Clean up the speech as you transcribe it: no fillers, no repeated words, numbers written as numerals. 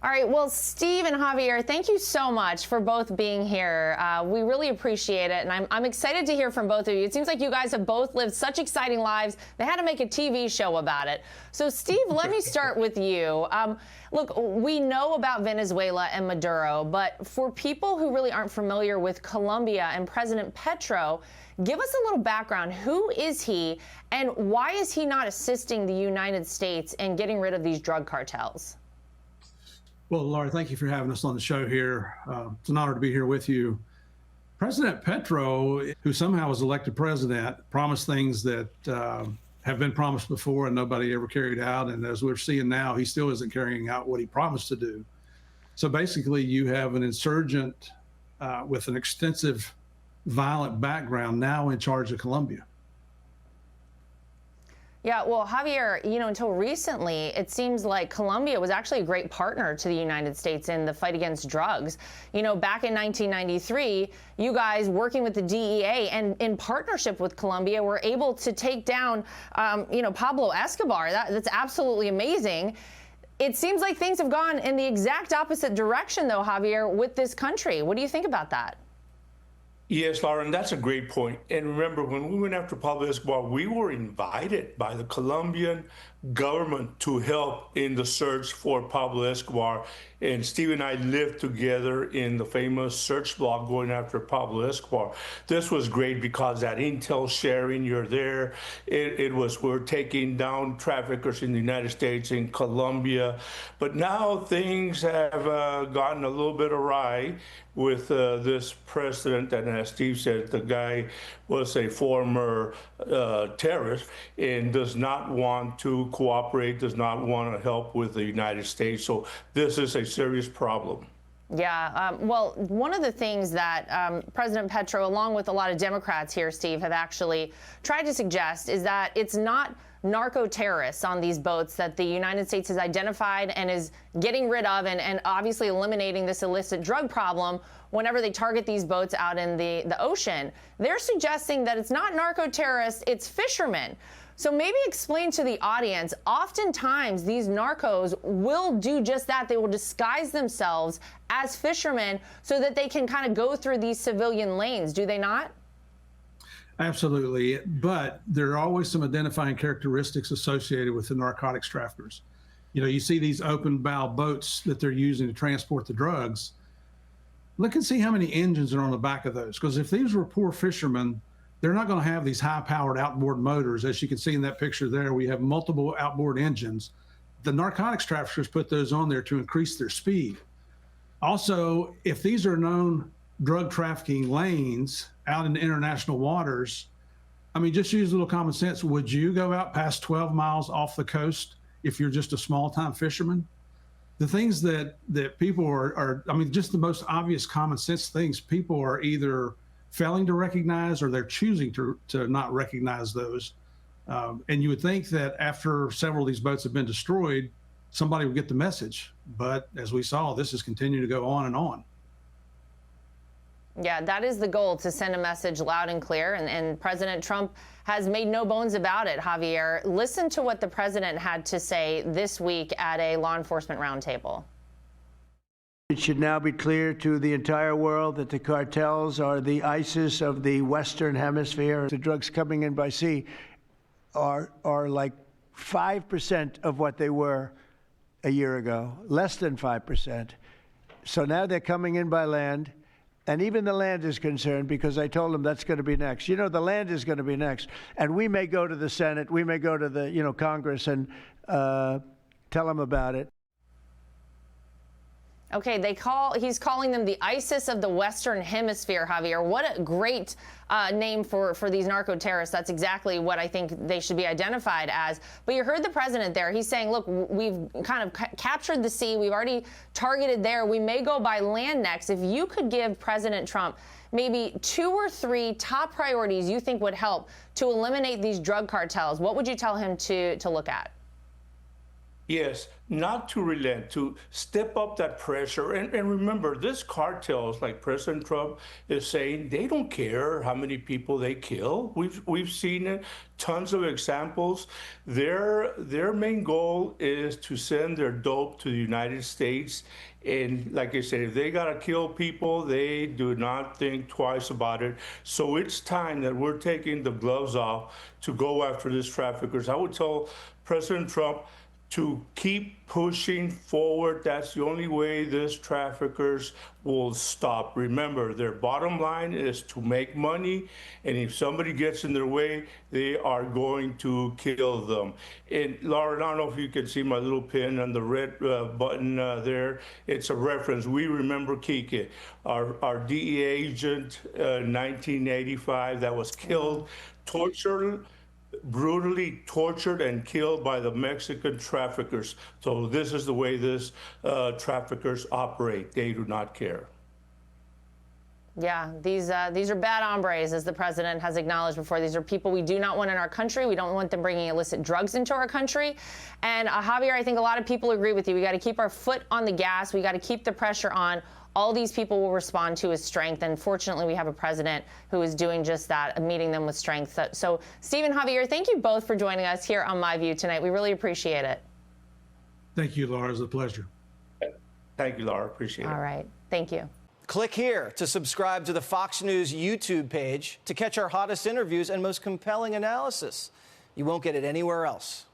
All right. Well, Steve and Javier, thank you so much for both being here. We really appreciate it. And I'm excited to hear from both of you. It seems like you guys have both lived such exciting lives. They had to make a TV show about it. So, Steve, let me start with you. Look, we know about Venezuela and Maduro, but for people who really aren't familiar with Colombia and President Petro, give us a little background. Who is he, and why is he not assisting the United States in getting rid of these drug cartels? Well, Laura, thank you for having us on the show here. It's an honor to be here with you. President Petro, who somehow was elected president, promised things that have been promised before and nobody ever carried out. And as we're seeing now, he still isn't carrying out what he promised to do. So basically, you have an insurgent with an extensive violent background now in charge of Colombia. Yeah, well, Javier, until recently, it seems like Colombia was actually a great partner to the United States in the fight against drugs. Back in 1993, you guys working with the DEA and in partnership with Colombia were able to take down, Pablo Escobar. That's absolutely amazing. It seems like things have gone in the exact opposite direction, though, Javier, with this country. What do you think about that? Yes, Lauren, that's a great point. And remember, when we went after Pablo Escobar, we were invited by the Colombian government to help in the search for Pablo Escobar. And Steve and I lived together in the famous search block going after Pablo Escobar. This was great because that intel sharing, you're there. We're taking down traffickers in the United States, in Colombia. But now things have gotten a little bit awry with this president. And as Steve said, the guy was a former terrorist and does not want to cooperate, does not want to help with the United States. So this is a serious problem. Yeah, well, one of the things that President Petro, along with a lot of Democrats here, Steve, have actually tried to suggest is that it's not narco-terrorists on these boats that the United States has identified and is getting rid of and obviously eliminating this illicit drug problem whenever they target these boats out in the ocean. They're suggesting that it's not narco-terrorists, it's fishermen. So maybe explain to the audience, oftentimes these narcos will do just that. They will disguise themselves as fishermen so that they can kind of go through these civilian lanes, do they not? Absolutely, but there are always some identifying characteristics associated with the narcotics traffickers. You see these open bow boats that they're using to transport the drugs. Look and see how many engines are on the back of those, because if these were poor fishermen, they're not going to have these high-powered outboard motors. As you can see in that picture there, we have multiple outboard engines. The narcotics traffickers put those on there to increase their speed. Also, if these are known drug trafficking lanes out in the international waters, I mean, just use a little common sense. Would you go out past 12 miles off the coast if you're just a small-time fisherman? The things that people are, I mean, just the most obvious common sense things, people are either failing to recognize or they're choosing to not recognize those. And you would think that after several of these boats have been destroyed, somebody would get the message. But as we saw, this is continuing to go on and on. Yeah, that is the goal, to send a message loud and clear. And President Trump has made no bones about it, Javier. Listen to what the president had to say this week at a law enforcement roundtable. It should now be clear to the entire world that the cartels are the ISIS of the Western Hemisphere. The drugs coming in by sea are like 5% of what they were a year ago, less than 5%. So now they're coming in by land. And even the land is concerned because I told them that's going to be next. The land is going to be next. And we may go to the Senate, we may go to the, Congress and tell them about it. Okay, he's calling them the ISIS of the Western Hemisphere, Javier. What a great name for these narco-terrorists. That's exactly what I think they should be identified as. But you heard the president there. He's saying, look, we've kind of captured the sea. We've already targeted there. We may go by land next. If you could give President Trump maybe 2 or 3 top priorities you think would help to eliminate these drug cartels, what would you tell him to look at? Yes, not to relent, to step up that pressure. And remember, this cartels, like President Trump is saying, they don't care how many people they kill. We've seen it, tons of examples. Their main goal is to send their dope to the United States. And like I said, if they gotta kill people, they do not think twice about it. So it's time that we're taking the gloves off to go after these traffickers. I would tell President Trump to keep pushing forward. That's the only way these traffickers will stop. Remember, their bottom line is to make money, and if somebody gets in their way, they are going to kill them. And Laura, I don't know if you can see my little pin on the red button there. It's a reference. We remember Kike, our DEA agent, 1985, that was killed, tortured, brutally tortured and killed by the Mexican traffickers. So this is the way these traffickers operate. They do not care. Yeah, these are bad hombres, as the president has acknowledged before. These are people we do not want in our country. We don't want them bringing illicit drugs into our country. And Javier, I think a lot of people agree with you. We got to keep our foot on the gas. We got to keep the pressure on. All these people will respond to with strength. And fortunately, we have a president who is doing just that, meeting them with strength. So Stephen, Javier, thank you both for joining us here on My View tonight. We really appreciate it. Thank you, Laura. It's a pleasure. Thank you, Laura. Appreciate it. All right. Thank you. Click here to subscribe to the Fox News YouTube page to catch our hottest interviews and most compelling analysis. You won't get it anywhere else.